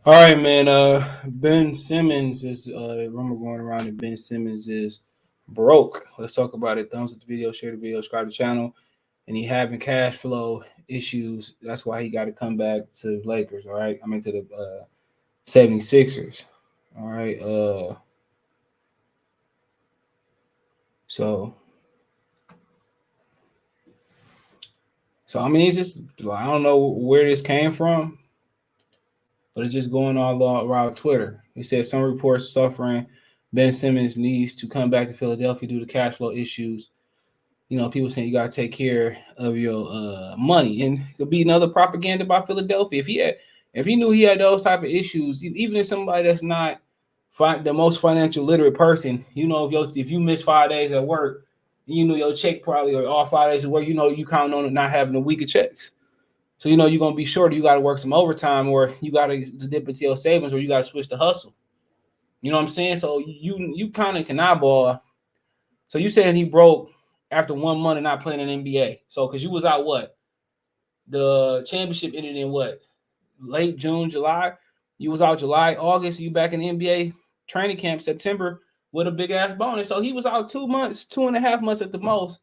All right, man. Ben Simmons is rumor going around that Ben Simmons is broke. Let's talk about it. Thumbs up the video, share the video, subscribe to the channel. And he having cash flow issues. That's why he got to come back to the Lakers. All right, I mean to the 76ers. All right. So so I mean, it's just I don't know where this came from, but it's just going all around Twitter. He said some reports suffering Ben Simmons needs to come back to Philadelphia due to cash flow issues. You know, people saying you gotta take care of your money, and it could be another propaganda by Philadelphia. If he knew he had those type of issues, even if somebody that's not the most financial literate person, you know, if you miss 5 days at work, you know your check probably or all 5 days of work, you know you count on it not having a week of checks. So you know you're gonna be short. You got to work some overtime, or you got to dip into your savings, or you got to switch the hustle. You know what I'm saying? So you kind of can eyeball. So you saying he broke after 1 month of not playing in NBA? So because you was out what the championship ended in what late June, July. You was out July, August. You back in the NBA training camp September with a big ass bonus. So he was out 2 months, 2.5 months at the most.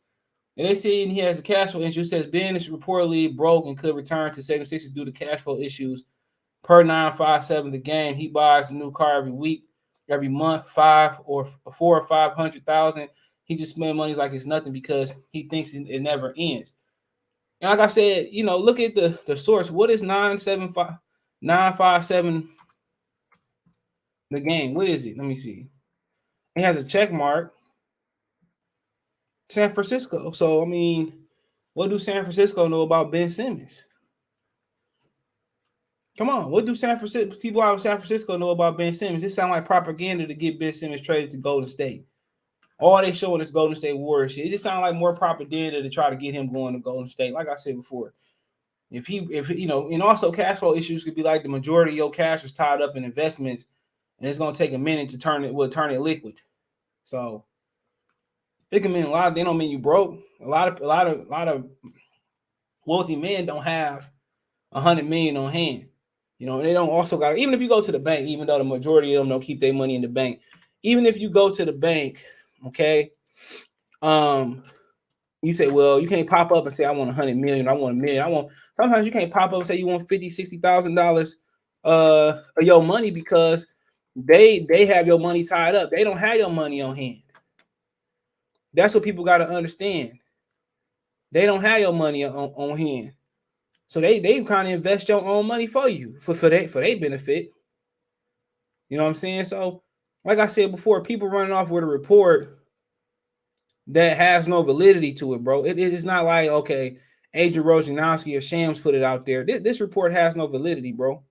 And they say he has a cash flow issue. It says Ben is reportedly broke and could return to 76 due to cash flow issues. Per 957 the game, he buys a new car every week, every month, 4 or 500,000. He just spends money like it's nothing because he thinks it never ends. And like I said, you know, look at the source. What is 957 the game? What is it? Let me see. It has a check mark. San Francisco. So I mean, what do San Francisco know about Ben Simmons? Come on, what do San Francisco people out of San Francisco know about Ben Simmons? This sounds like propaganda to get Ben Simmons traded to Golden State. All they showing is Golden State Warriors. It just sounds like more propaganda to try to get him going to Golden State. Like I said before, if you know, and also cash flow issues could be like the majority of your cash is tied up in investments, and it's gonna take a minute to turn it liquid. So it can mean a lot. They don't mean you broke. A lot of wealthy men don't have 100 million on hand. You know, and they don't also got, even if you go to the bank, even though the majority of them don't keep their money in the bank, even if you go to the bank, okay, um, you say, well, you can't pop up and say, I want 100 million, I want a million, I want, sometimes you can't pop up and say you want 50, $60,000 of your money because they have your money tied up. They don't have your money on hand. That's what people got to understand. They don't have your money on hand. So they kind of invest your own money for you for their benefit. You know what I'm saying? So, like I said before, people running off with a report that has no validity to it, bro. It is not like, okay, Adrian Wojnarowski or Shams put it out there. This report has no validity, bro.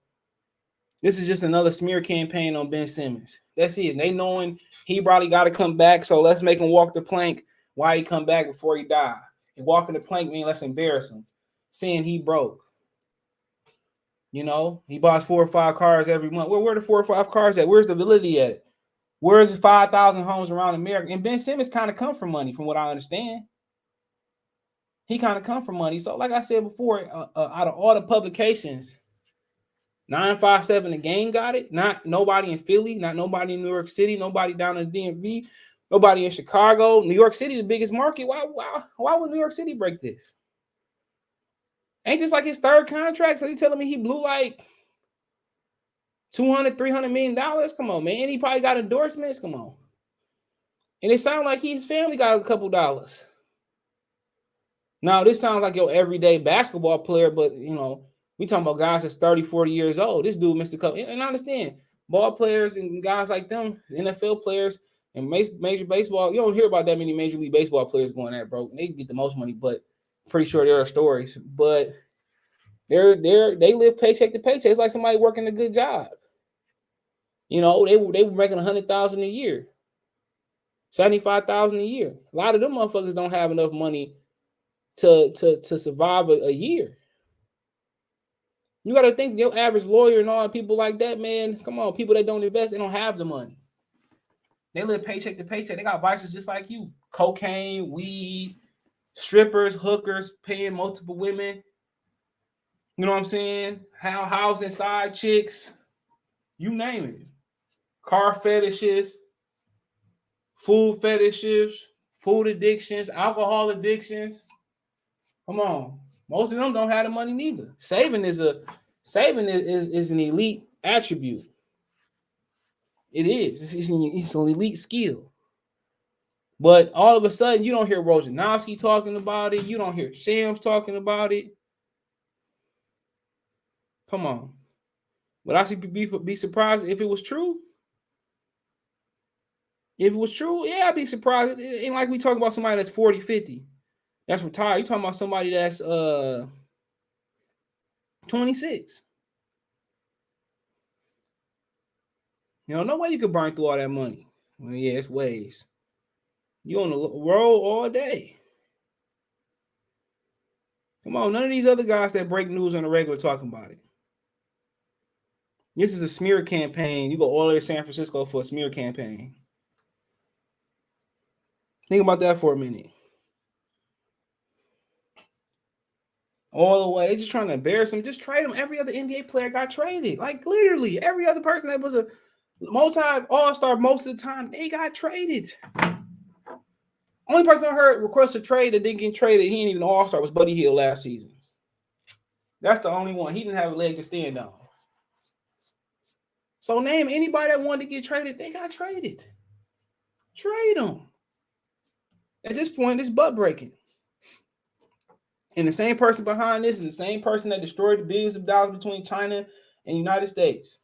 This is just another smear campaign on Ben Simmons. That's it. They knowing he probably got to come back, so let's make him walk the plank. Why he come back before he die? And walking the plank mean let's embarrass him. Saying he broke. You know, he buys 4 or 5 cars every month. Where the 4 or 5 cars at? Where's the validity at? Where's the 5,000 homes around America? And Ben Simmons kind of come from money, from what I understand. He kind of come from money. So, like I said before, out of all the publications, 957 the game got it. Not nobody in Philly, not nobody in New York City, nobody down in the DMV, nobody in Chicago. New York City, the biggest market. Why would New York City break this? Ain't this like his third contract? So you telling me he blew like 200, $300 million? Come on, man. And he probably got endorsements. Come on. And it sounds like his family got a couple dollars. Now, this sounds like your everyday basketball player, but, you know, we talking about guys that's 30, 40 years old. This dude missed a couple. And I understand, ball players and guys like them, NFL players and major baseball, you don't hear about that many Major League Baseball players going at, bro. They get the most money, but pretty sure there are stories. But they live paycheck to paycheck. It's like somebody working a good job. You know, they were making 100,000 a year, 75,000 a year. A lot of them motherfuckers don't have enough money to survive a year. You got to think your average lawyer and all people like that, man. Come on, people that don't invest, they don't have the money. They live paycheck to paycheck. They got vices just like you: cocaine, weed, strippers, hookers, paying multiple women. You know what I'm saying? Housing side chicks. You name it. Car fetishes, food fetishes, food addictions, alcohol addictions. Come on. Most of them don't have the money neither. Saving is an elite attribute. It is. It's an elite skill. But all of a sudden, you don't hear Wojnarowski talking about it. You don't hear Shams talking about it. Come on. Would I be surprised if it was true? If it was true, yeah, I'd be surprised. It ain't like we talk about somebody that's 40, 50. That's retired. You talking about somebody that's 26. You know, no way you could burn through all that money. Well, yeah, it's ways. You on the road all day. Come on, none of these other guys that break news on the regular talking about it. This is a smear campaign. You go all the way to San Francisco for a smear campaign. Think about that for a minute. All the way. They're just trying to embarrass him. Just trade him. Every other NBA player got traded. Like, literally, every other person that was a multi-all-star most of the time, they got traded. Only person I heard request a trade that didn't get traded, he ain't even an all-star, was Buddy Hield last season. That's the only one. He didn't have a leg to stand on. So name anybody that wanted to get traded, they got traded. Trade them. At this point, it's butt breaking. And the same person behind this is the same person that destroyed the billions of dollars between China and the United States.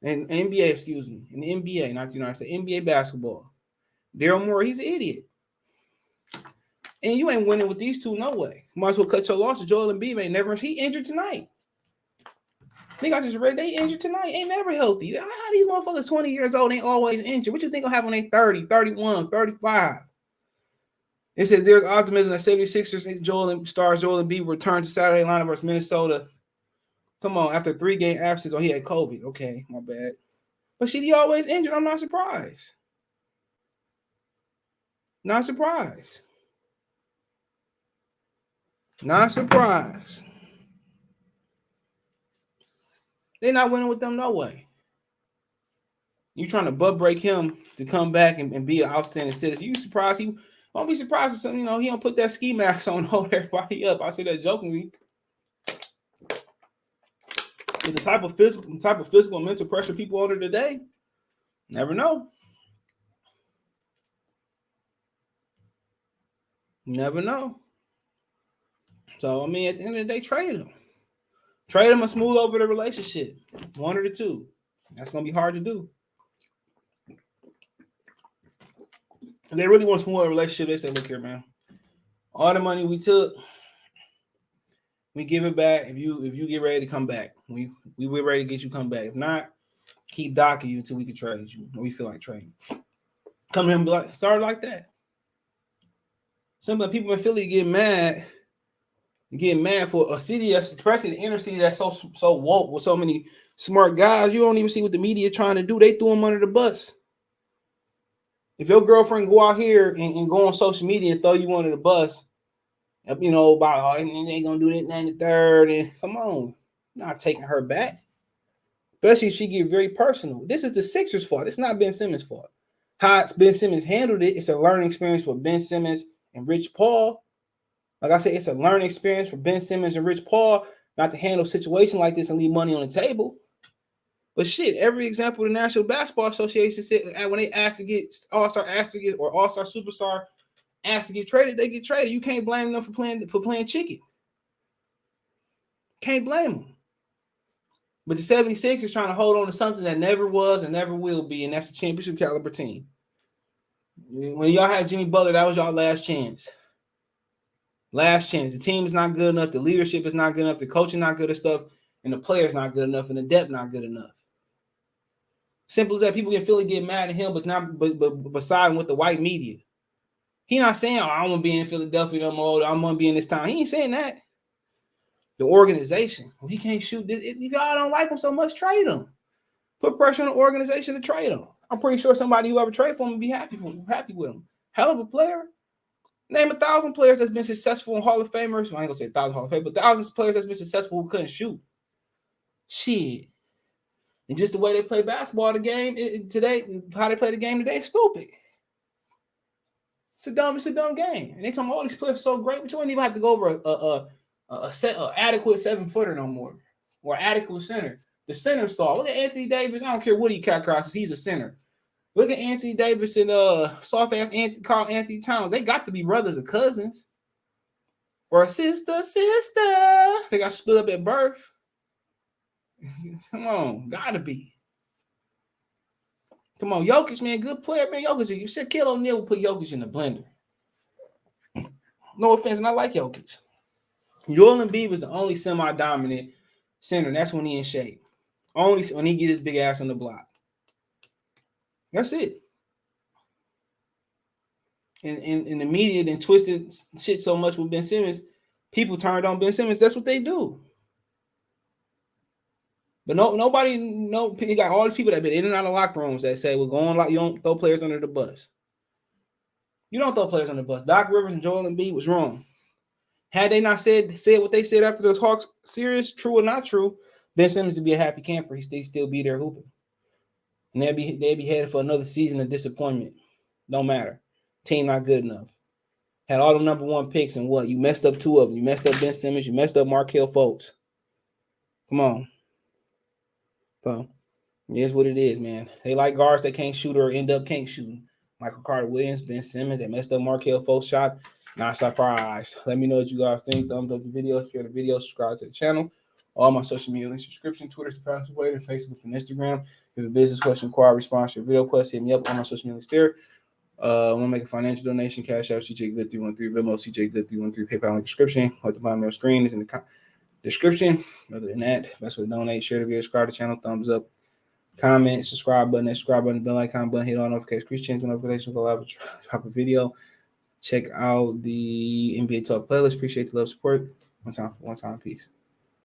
And NBA, excuse me. And the NBA, not the United States, NBA basketball. Daryl Morey, he's an idiot. And you ain't winning with these two, no way. Might as well cut your losses. Joel Embiid ain't never. He injured tonight. I think I just read they injured tonight. Ain't never healthy. How these motherfuckers 20 years old ain't always injured? What you think will happen when they 30, 31, 35? It says there's optimism that 76ers Joel Embiid return to Saturday lineup versus Minnesota. Come on, after 3-game absence. Oh, he had COVID. Okay, my bad. But shit, he always injured. I'm not surprised. Not surprised. Not surprised. They're not winning with them no way. You trying to butt break him to come back and be an outstanding citizen. You surprised he won't be surprised if something, he don't put that ski mask on, hold everybody up. I say that jokingly. With the type of physical and mental pressure people under today, never know. Never know. So, I mean, at the end of the day, trade him. Trade him and smooth over the relationship. One or the two. That's going to be hard to do. If they really want to smooth a relationship, they say, look here, man. All the money we took, we give it back. If you get ready to come back, we ready to get you come back. If not, keep docking you until we can trade you. Or we feel like trading. Come to him and be like, start like that. Some of the people in Philly get mad for a city that's, especially the inner city, that's so woke with so many smart guys. You don't even see what the media trying to do. They threw them under the bus. If your girlfriend go out here and go on social media and throw you under the bus, about they ain't gonna do that, and the third, and come on, not taking her back. Especially if she get very personal. This is the Sixers' fault. It's not Ben Simmons' fault. How Ben Simmons handled it, it's a learning experience for Ben Simmons and Rich Paul. Like I said, it's a learning experience for Ben Simmons and Rich Paul not to handle a situation like this and leave money on the table. But shit, every example the National Basketball Association said when they asked to get All-Star Superstar asked to get traded, they get traded. You can't blame them for playing chicken. Can't blame them. But the 76ers is trying to hold on to something that never was and never will be, and that's a championship caliber team. When y'all had Jimmy Butler, that was y'all last chance. Last chance. The team is not good enough. The leadership is not good enough. The coaching not good enough. And the players not good enough. And the depth not good enough. Simple as that. People can Philly get mad at him, but siding with the white media. He not saying, I want to be in Philadelphia no more. I want to be in this town. He ain't saying that. The organization. Well, he can't shoot this. If y'all don't like him so much, trade him. Put pressure on the organization to trade him. I'm pretty sure somebody who ever trade for him would be happy with him. Hell of a player. Name 1,000 players that's been successful in Hall of Famers. Well, I ain't gonna say 1,000 Hall of Fame, but thousands of players that's been successful who couldn't shoot. Shit. And just the way they play basketball, the game today, how they play the game today, is stupid. It's a dumb game. And they tell me all these players are so great, but you don't even have to go over a adequate 7-footer no more, or adequate center. The center saw. Look at Anthony Davis. I don't care what he crosses. He's a center. Look at Anthony Davis and soft ass Carl Anthony Towns. They got to be brothers or cousins, or a sister. They got split up at birth. Come on, gotta be. Come on, Jokic, man, good player, man. Jokic, you said Shaquille O'Neal put Jokic in the blender. No offense, and I like Jokic. Joel Embiid was the only semi-dominant center, and that's when he in shape. Only when he get his big ass on the block. That's it. And the media then twisted shit so much with Ben Simmons, people turned on Ben Simmons. That's what they do. But nobody, you got all these people that have been in and out of locker rooms that say, well, you don't throw players under the bus. You don't throw players under the bus. Doc Rivers and Joel Embiid was wrong. Had they not said what they said after the Hawks series, true or not true, Ben Simmons would be a happy camper. He'd still be there hooping. And they'd be headed for another season of disappointment. Don't matter. Team not good enough. Had all the number one picks, and what? You messed up 2 of them. You messed up Ben Simmons. You messed up Markelle Fultz. Come on. So, it is what it is, man. They like guards that can't shoot or end up can't shoot. Michael Carter Williams, Ben Simmons, that messed up Markelle Fultz shot. Not surprised. Let me know what you guys think. Thumbs up the video, share the video, subscribe to the channel. All my social media links, subscription, Twitter, fastest way to Facebook and Instagram. If you have a business question, inquiry, response, your video quest, hit me up on my social media links there. Want to make a financial donation, Cash App, CJ Good 313, Venmo, CJ Good 313, PayPal link description. At the bottom of your screen is in the description. Other than that, best way to donate, share the video, subscribe to the channel, thumbs up, comment, subscribe button, bell icon button, hit all notifications, increase change notifications, go live, drop a video. Check out the NBA Talk playlist. Appreciate the love, support. One time, peace.